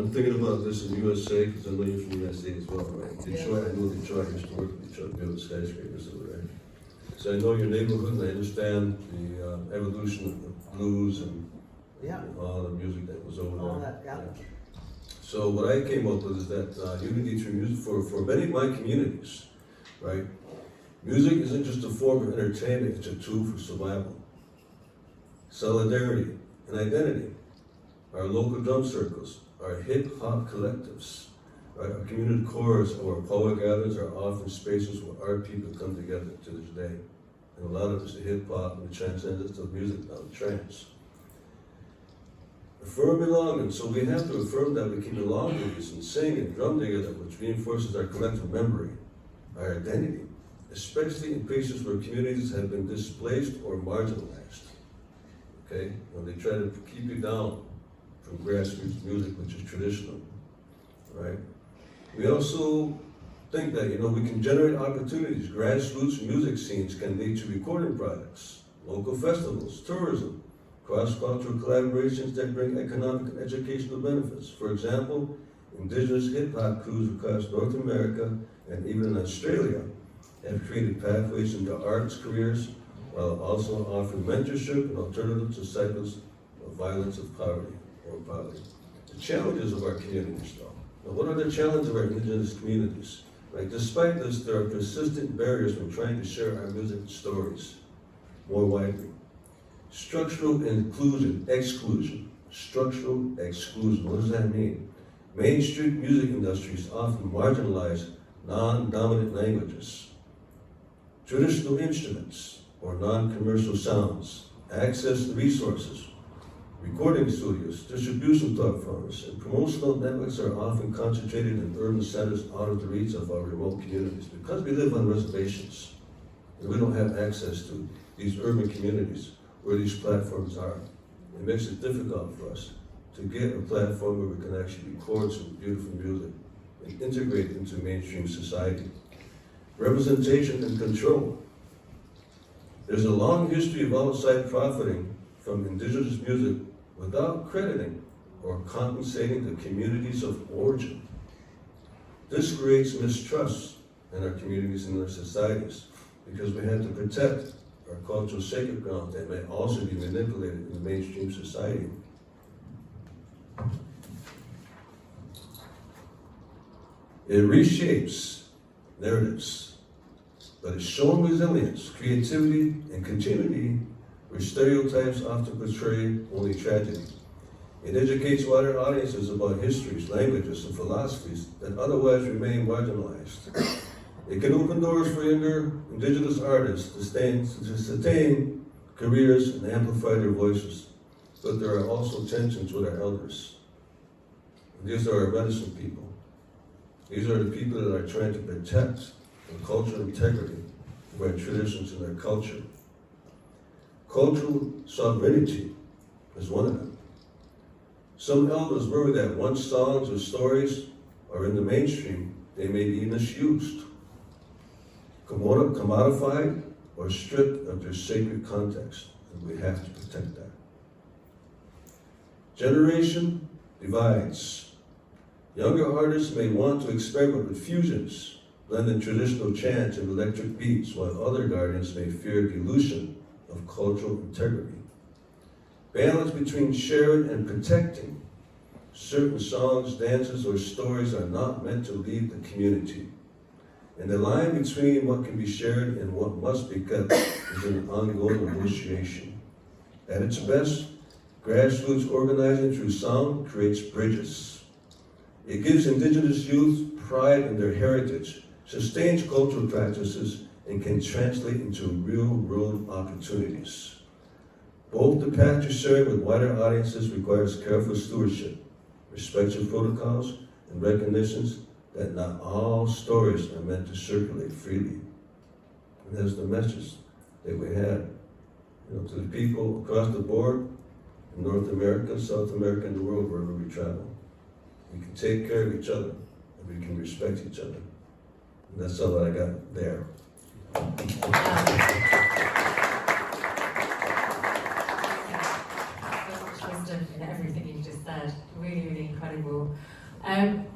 I'm thinking about this in USA, because I know you're from USA as well, right? Detroit, I know Detroit, I used to work in Detroit, building skyscrapers over there. So I know your neighborhood, and I understand the evolution of the blues and Yeah, all the music that was over all there. that, yeah. So what I came up with is that unity through music, for many of my communities, right? Music isn't just a form of entertainment, it's a tool for survival, solidarity, and identity. Our local drum circles, our hip-hop collectives, right? Our community chorus or our poet gatherings are often spaces where our people come together to this day. And a lot of it's the hip-hop and the transcendence of music now, the trance. Affirm belonging, so we have to affirm that we can belong to this and sing and drum together, which reinforces our collective memory, our identity, especially in places where communities have been displaced or marginalized. Okay, when they try to keep you down from grassroots music, which is traditional, right? We also think that, we can generate opportunities. Grassroots music scenes can lead to recording projects, local festivals, tourism, cross-cultural collaborations that bring economic and educational benefits. For example, indigenous hip-hop crews across North America and even in Australia have created pathways into arts careers while also offering mentorship and alternatives to cycles of violence of poverty or poverty. The challenges of our communities, though. Now, what are the challenges of our indigenous communities? Right? Despite this, there are persistent barriers when trying to share our music stories more widely. Structural exclusion. Structural exclusion, what does that mean? Mainstream music industries often marginalize non-dominant languages, traditional instruments, or non-commercial sounds, access to resources, recording studios, distribution platforms, and promotional networks are often concentrated in urban centers out of the reach of our remote communities. Because we live on reservations, and we don't have access to these urban communities where these platforms are. It makes it difficult for us to get a platform where we can actually record some beautiful music and integrate it into mainstream society. Representation and control. There's a long history of outside profiting from indigenous music without crediting or compensating the communities of origin. This creates mistrust in our communities and our societies because we have to protect our cultural sacred ground that may also be manipulated in the mainstream society. It reshapes narratives, but it's showing resilience, creativity, and continuity where stereotypes often portray only tragedy. It educates wider audiences about histories, languages, and philosophies that otherwise remain marginalized. It can open doors for younger indigenous artists to sustain careers and amplify their voices. But there are also tensions with our elders. And these are our medicine people. These are the people that are trying to protect the cultural integrity of our traditions and our culture. Cultural sovereignty is one of them. Some elders worry that once songs or stories are in the mainstream, they may be misused, commodified, or stripped of their sacred context, and we have to protect that. Generation divides. Younger artists may want to experiment with fusions, blending traditional chants and electric beats, while other guardians may fear dilution of cultural integrity. Balance between sharing and protecting. Certain songs, dances, or stories are not meant to leave the community. And the line between what can be shared and what must be kept is an ongoing negotiation. At its best, grassroots organizing through sound creates bridges. It gives indigenous youth pride in their heritage, sustains cultural practices, and can translate into real-world opportunities. Both the path to sharing with wider audiences requires careful stewardship, respect for protocols, and recognitions that not all stories are meant to circulate freely. And that's the message that we had, to the people across the board, in North America, South America, and the world, wherever we travel. We can take care of each other, and we can respect each other. And that's all that I got there. Wisdom in everything you just said. Really, really incredible. anymore. And